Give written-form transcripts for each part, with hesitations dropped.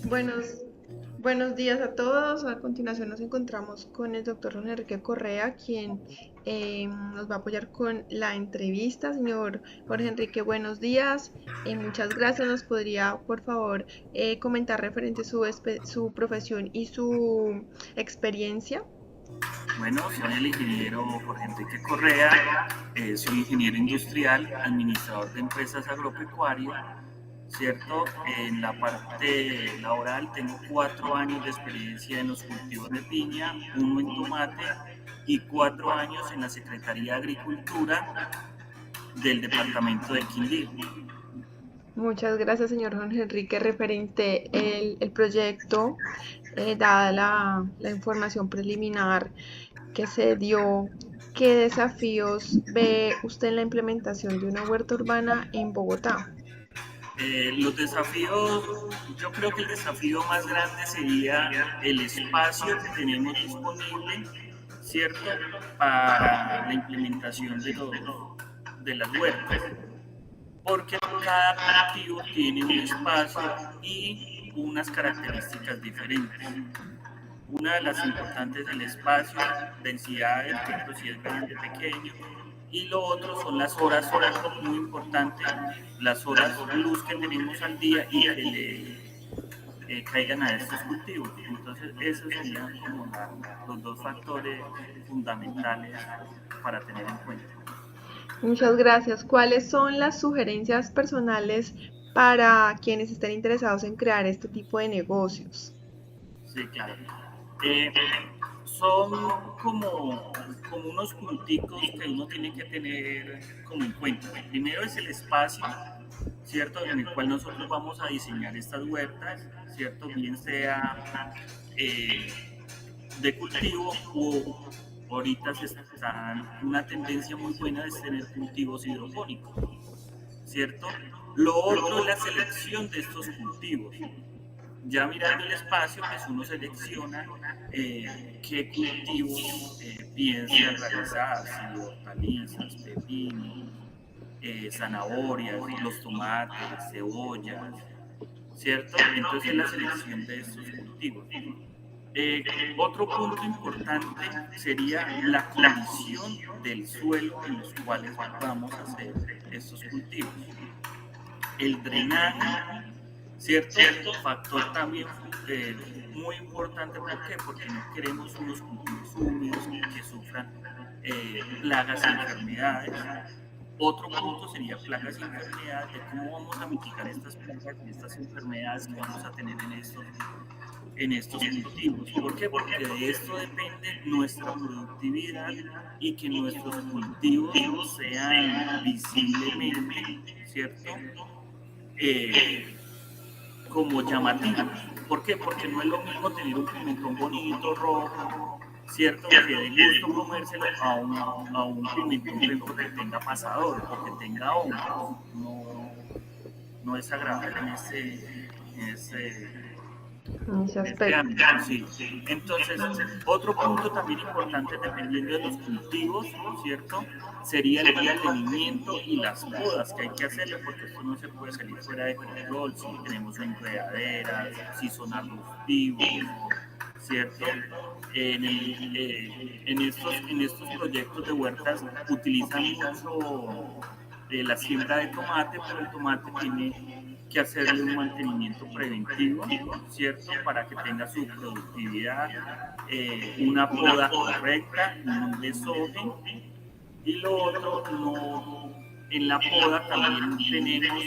Buenos, buenos días a todos. A continuación nos encontramos con el doctor Jorge Enrique Correa, quien nos va a apoyar con la entrevista. Señor Jorge Enrique, buenos días. Muchas gracias. ¿Nos podría, por favor, comentar referente a su profesión y su experiencia? Bueno, soy el ingeniero Jorge Enrique Correa, soy ingeniero industrial, administrador de empresas agropecuarias, ¿cierto? En la parte laboral tengo 4 años de experiencia en los cultivos de piña, uno en tomate y 4 años en la Secretaría de Agricultura del departamento del Quindío. Muchas gracias, señor Jorge Enrique. Referente el proyecto, dada la información preliminar que se dio, ¿qué desafíos ve usted en la implementación de una huerta urbana en Bogotá? Los desafíos, yo creo que el desafío más grande sería el espacio que tenemos disponible, ¿cierto? Para la implementación de las huertas, porque cada cultivo tiene un espacio y unas características diferentes. Una de las importantes es el espacio, densidad de espectro, si es grande, pequeño, y lo otro son las horas muy importante, las horas luz que tenemos al día y que le caigan a estos cultivos. Entonces, esos serían como los dos factores fundamentales para tener en cuenta. Muchas gracias. ¿Cuáles son las sugerencias personales para quienes estén interesados en crear este tipo de negocios? Sí, claro. Eh, Son como unos punticos que uno tiene que tener como en cuenta. Primero es el espacio, ¿cierto? En el cual nosotros vamos a diseñar estas huertas, ¿cierto? Bien sea eh, de cultivo o ahorita se está una tendencia muy buena de tener cultivos hidropónicos, ¿cierto? Lo otro es la selección de estos cultivos. Ya mirando el espacio, pues uno selecciona qué cultivos piensa realizar, si hortalizas, pepinos, zanahorias, los tomates, cebollas, ¿cierto? Entonces la selección de estos cultivos. Otro punto importante sería la condición del suelo en los cuales vamos a hacer estos cultivos. El drenaje, ¿cierto? Factor también muy importante, ¿por qué? Porque no queremos unos cultivos húmedos que sufran plagas y enfermedades. Otro punto sería plagas y enfermedades, de cómo vamos a mitigar estas plagas y estas enfermedades que vamos a tener en estos cultivos. ¿Por qué? Porque de esto depende nuestra productividad y que nuestros cultivos sean visiblemente, ¿cierto? Eh, Como llamativos. ¿Por qué? Porque no es lo mismo tener un pimentón bonito, rojo, ¿cierto? Que de gusto comérselo a un pimentón, por ejemplo, que tenga pasador o que tenga hongos. No es agradable en ese En ese en este aspecto. ámbito, sí. Entonces, otro punto también importante, dependiendo de los cultivos, ¿cierto? Sería el mantenimiento y las podas que hay que hacerle, porque esto no se puede salir fuera de control, si tenemos enredaderas, si son arbustivos, ¿cierto? En estos proyectos de huertas utilizan mucho la siembra de tomate, pero el tomate tiene que hacerle un mantenimiento preventivo, ¿cierto? Para que tenga su productividad, una poda correcta, un deshoje. Y lo otro, no, en la poda también tenemos,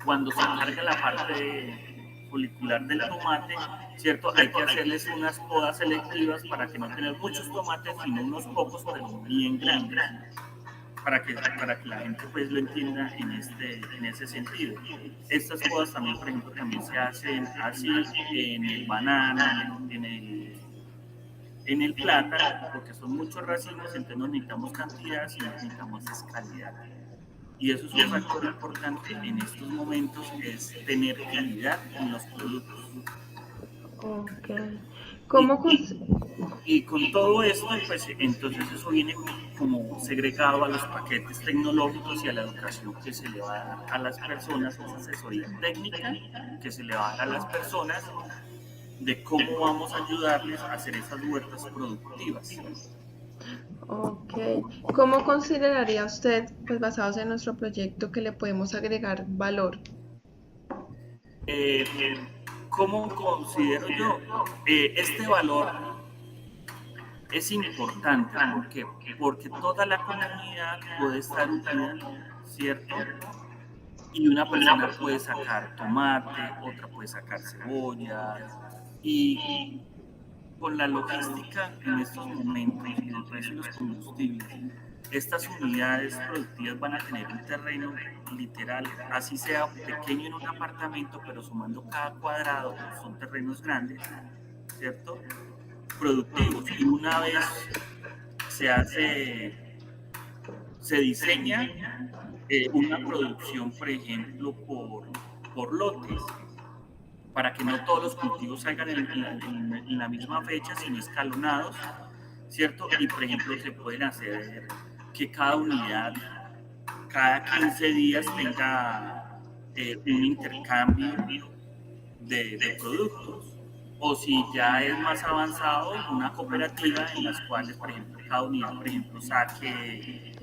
cuando se carga la parte folicular del tomate, ¿cierto? Hay que hacerles unas podas selectivas para que no tener muchos tomates, sino unos pocos, pero bien grandes, para que la gente pues lo entienda en ese sentido. Estas podas también, por ejemplo, también se hacen así en el banano, en el plátano, porque son muchos racimos, entonces no necesitamos cantidad, sino necesitamos calidad. Y eso es un factor importante en estos momentos, es tener calidad en los productos. Ok. Y, ¿Cómo cons- y con todo esto, pues entonces eso viene como segregado a los paquetes tecnológicos y a la educación que se le va a dar a las personas, esa asesoría técnica que se le va a dar a las personas de cómo vamos a ayudarles a hacer esas huertas productivas. Ok. ¿Cómo consideraría usted, pues basados en nuestro proyecto, que le podemos agregar valor? Eh, ¿Cómo considero yo? Este valor es importante. ¿Por qué? Porque toda la comunidad puede estar unida, ¿cierto? Y una persona puede sacar tomate, otra puede sacar cebolla. Y con la logística en estos momentos y del precio de los combustibles, estas unidades productivas van a tener un terreno literal, así sea pequeño en un apartamento, pero sumando cada cuadrado, son terrenos grandes, ¿cierto? Productivos. Y una vez se hace, se diseña una producción, por ejemplo, por lotes, para que no todos los cultivos salgan en la misma fecha, sino escalonados, ¿cierto? Y, por ejemplo, se pueden hacer que cada unidad, cada 15 días tenga un intercambio de productos. O si ya es más avanzado, una cooperativa en las cuales, por ejemplo, cada unidad, por ejemplo, saque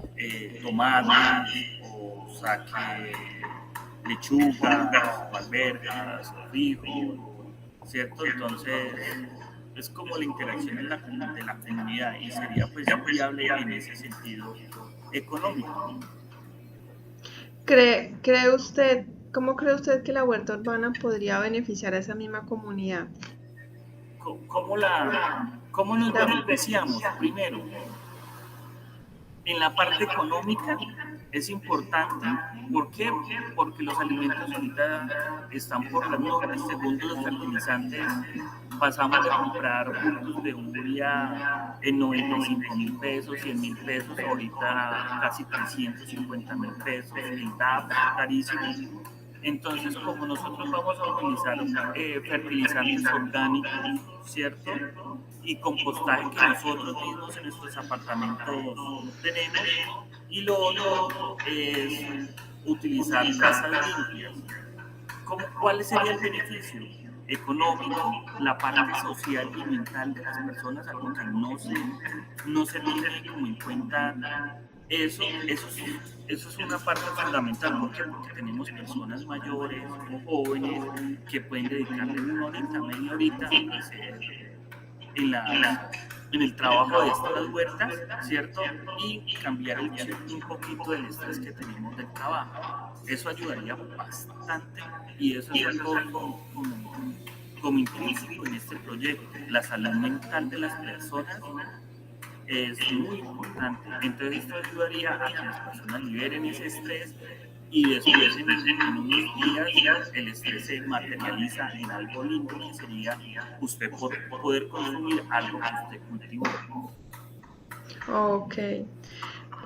tomates o saque lechugas o alberjas o frijol, ¿cierto? Entonces, es como la interacción de la comunidad y sería pues viable en ese sentido económico. ¿Cree usted, cómo cree usted que la huerta urbana podría beneficiar a esa misma comunidad? ¿Cómo nos La- beneficiamos? Primero, en la parte económica es importante. ¿Por qué? Porque los alimentos ahorita están por las nubes. Segundo, los fertilizantes, pasamos de comprar bultos de urea en 95.000 pesos, 100.000 pesos, ahorita casi 350.000 pesos, el DAP carísimo. Entonces, como nosotros vamos a utilizar fertilizantes orgánicos, ¿cierto? Y compostaje que nosotros mismos en nuestros apartamentos tenemos. Y lo otro es utilizar casas limpias. ¿Cuál sería el beneficio? Económico, la parte social y mental de las personas, algo que no se tiene como en cuenta. Eso es una parte fundamental. ¿Por qué? Porque tenemos personas mayores o jóvenes que pueden dedicarle una horita, media horita a hacer en, en el trabajo de estas huertas, ¿cierto? Y cambiar el chip un poquito del estrés que tenemos del trabajo. Eso ayudaría bastante y eso es algo como intrínseco en este proyecto. La salud mental de las personas es muy importante. Entonces esto ayudaría a que las personas liberen ese estrés y después en unos días el estrés se materializa en algo lindo que sería usted poder consumir algo que usted cultivó. Ok.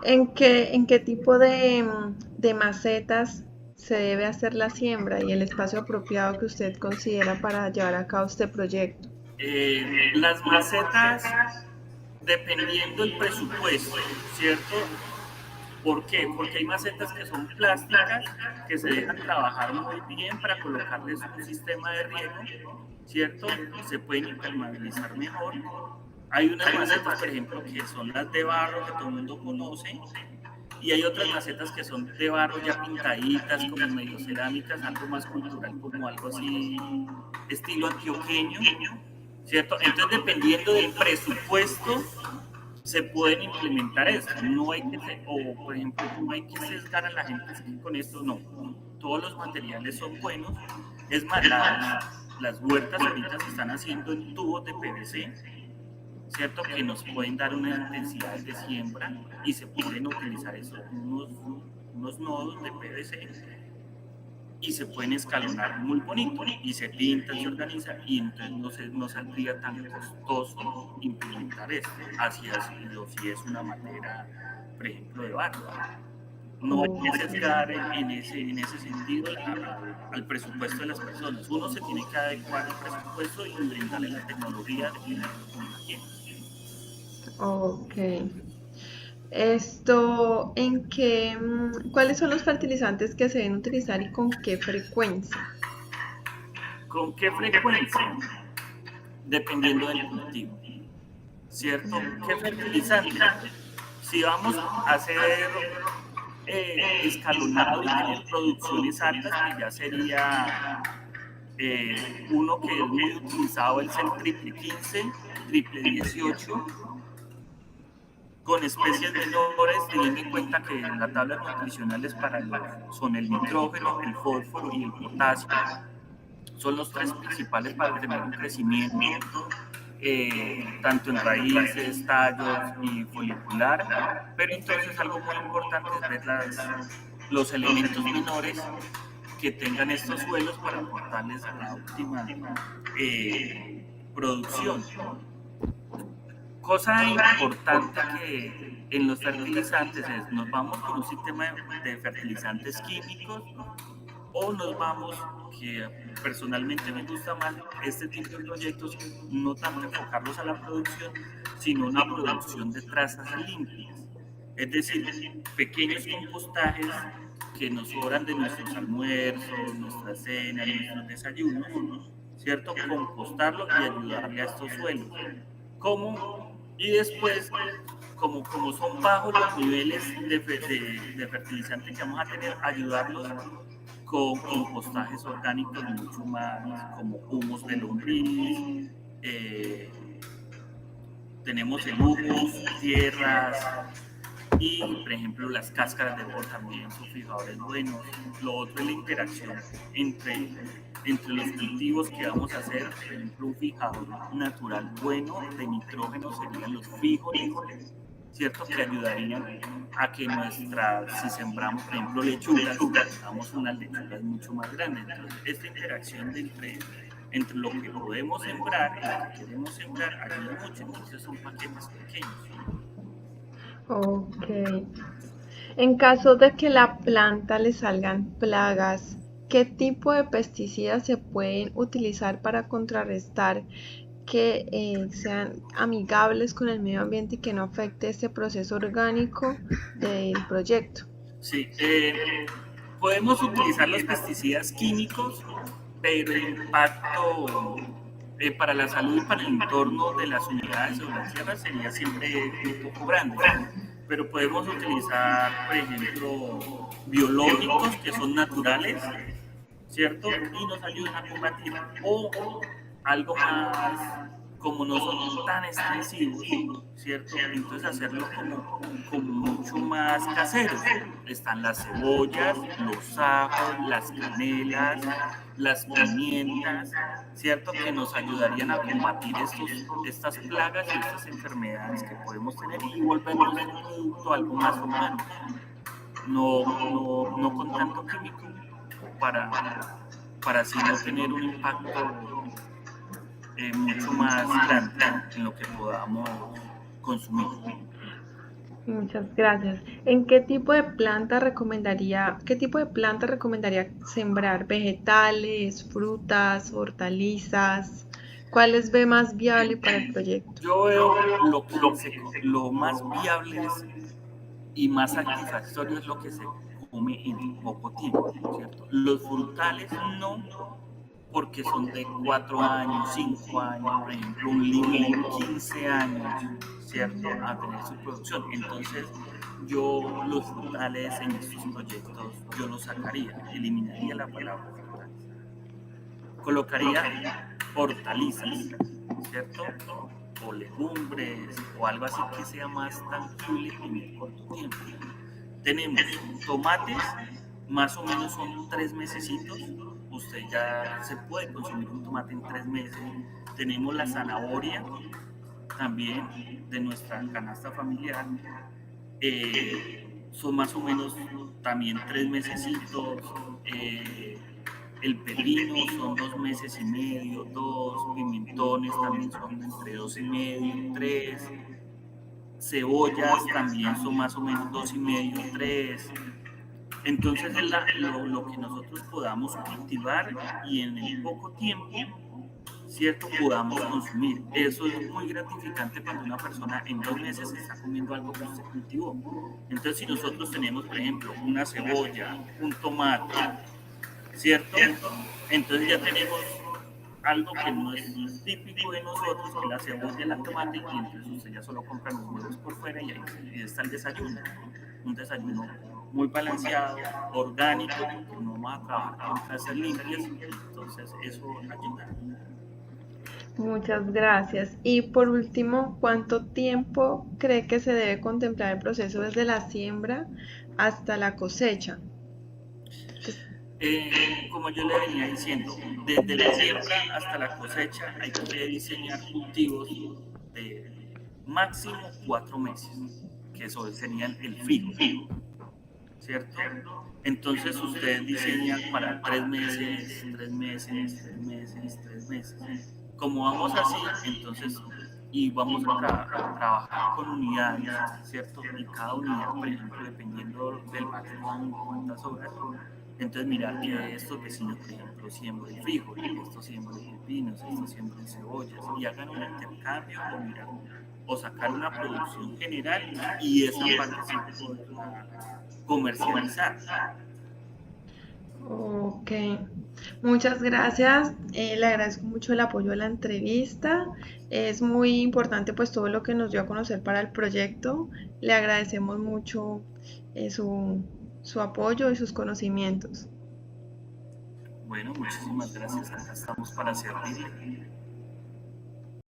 En qué tipo de macetas se debe hacer la siembra y el espacio apropiado que usted considera para llevar a cabo este proyecto? Las macetas, dependiendo del presupuesto, ¿cierto? ¿Por qué? Porque hay macetas que son plásticas, que se dejan trabajar muy bien para colocarles un sistema de riego, ¿cierto? Se pueden impermeabilizar mejor. Hay unas macetas, por ejemplo, que son las de barro que todo el mundo conoce, y hay otras macetas que son de barro ya pintaditas, como medio cerámicas, algo más cultural, como algo así, estilo antioqueño, ¿cierto? Entonces, dependiendo del presupuesto, se pueden implementar esto. No hay que, o por ejemplo, no hay que sesgar a la gente con esto, no. Todos los materiales son buenos. Es más, las huertas ahorita se están haciendo en tubos de PVC, ¿cierto? Que nos pueden dar unas intensidades de siembra y se pueden utilizar eso, unos nodos de PVC y se pueden escalonar muy bonito y se pintan, se organizan y entonces no saldría tan costoso implementar esto, así es, si es una madera, por ejemplo, de barro. No hay que Ok. sesgar en ese sentido al presupuesto de las personas. Uno se tiene que adecuar al presupuesto y brindarle la tecnología dependiendo como la quiera. Ok. Esto, ¿cuáles son los fertilizantes que se deben utilizar y con qué frecuencia? ¿Con qué frecuencia? Dependiendo del cultivo, ¿cierto? ¿Qué fertilizante? Si vamos a hacer escalonado y tener producciones altas, pues ya sería uno que es muy utilizado, es el triple 15, triple 18, con especies menores, teniendo en cuenta que las tablas nutricionales para son el nitrógeno, el fósforo y el potasio. Son los tres principales para tener un crecimiento, tanto en raíces, tallos y folicular. Pero entonces algo muy importante es ver los elementos menores que tengan estos suelos para aportarles a la óptima producción. Cosa importante que en los fertilizantes es, nos vamos con un sistema de fertilizantes químicos o nos vamos, que personalmente me gusta más este tipo de proyectos, no tanto enfocarlos a la producción, sino una producción de trazas limpias. Es decir, pequeños compostajes que nos sobran de nuestros almuerzos, nuestras cenas, nuestros desayunos, ¿cierto? Compostarlo y ayudarle a estos suelos. ¿Cómo? Y después, como son bajos los niveles de fertilizante que vamos a tener, ayudarlos con compostajes orgánicos mucho más, como humus de lombriz, eh, tenemos el humus, tierras y, por ejemplo, las cáscaras de huevo también son fijadores buenos. Lo otro es la interacción entre los cultivos que vamos a hacer. Por ejemplo, un fijador natural bueno de nitrógeno serían los frijoles, ¿cierto? Que ayudarían a que si sembramos, por ejemplo, lechugas, tengamos unas lechugas mucho más grandes. Entonces, esta interacción entre lo que podemos sembrar y lo que queremos sembrar ayuda mucho. Entonces, son paquetes pequeños. Ok. En caso de que la planta le salgan plagas, ¿qué tipo de pesticidas se pueden utilizar para contrarrestar que sean amigables con el medio ambiente y que no afecte este proceso orgánico del proyecto? Sí, podemos utilizar los pesticidas químicos, pero el impacto para la salud y para el entorno de las unidades o las tierras sería siempre un poco grande. Pero podemos utilizar, por ejemplo, biológicos que son naturales, ¿cierto? Y nos ayudan a combatir. O algo más, como no son tan extensivos, ¿cierto? Entonces hacerlo como mucho más casero. Están las cebollas, los ajos, las canelas, las pimientas, ¿cierto? Que nos ayudarían a combatir estas plagas y estas enfermedades que podemos tener y volver nuestro producto algo más humano, no con tanto químico para, para así no tener un impacto mucho más grande en lo que podamos consumir. Muchas gracias. ¿Qué tipo de planta recomendaría sembrar? ¿Vegetales, frutas, hortalizas? ¿Cuáles ve más viable para el proyecto? Yo veo lo más viable y más satisfactorio es lo que se come en poco tiempo, ¿cierto? Los frutales no, porque son de 4 años, 5 años, por ejemplo, un limón, 15 años, ¿cierto? A tener su producción. Entonces, yo los frutales en estos proyectos, yo los sacaría, eliminaría la palabra frutales. Colocaría hortalizas, ¿cierto? O legumbres o algo así que sea más tangible en el corto tiempo. Tenemos tomates, más o menos son 3 mesecitos. Usted ya se puede consumir un tomate en 3 meses. Tenemos la zanahoria también de nuestra canasta familiar. Son más o menos también 3 mesecitos. El pepino son 2 meses y medio, dos pimentones también son entre 2 y medio, tres cebollas también son más o menos 2 y medio, tres. Entonces es lo que nosotros podamos cultivar y en el poco tiempo, ¿cierto? Podamos consumir. Eso es muy gratificante cuando una persona en 2 meses está comiendo algo que usted cultivó. Entonces, si nosotros tenemos, por ejemplo, una cebolla, un tomate, ¿cierto? Entonces ya tenemos algo que no es típico de nosotros, que la cebolla y el tomate, y entonces usted ya solo compra los huevos por fuera y ahí está el desayuno. Un desayuno muy balanceado, orgánico, porque no vamos a trabajar con casas limpias, entonces eso ayuda. Muchas gracias. Y por último, ¿cuánto tiempo cree que se debe contemplar el proceso desde la siembra hasta la cosecha? Como yo le venía diciendo, desde la siembra hasta la cosecha hay que diseñar cultivos de máximo 4 meses, que eso serían el fijo, ¿cierto? Entonces usted diseña para 3 meses, 3 meses, 3 meses, 3 meses. Como vamos así, entonces, y vamos a trabajar con unidades, ¿cierto? Y cada unidad, por ejemplo, dependiendo del patrón, cuántas horas, entonces mirar que estos vecinos, por ejemplo, siembren frijol, estos siembren pepinos, estos siembren cebollas, y hagan un intercambio o mirar, o sacar una producción general y esa parte sí poderla comercializar. Ok, muchas gracias. Le agradezco mucho el apoyo a la entrevista. Es muy importante pues todo lo que nos dio a conocer para el proyecto. Le agradecemos mucho su apoyo y sus conocimientos. Bueno, muchísimas gracias. Acá estamos para servirle.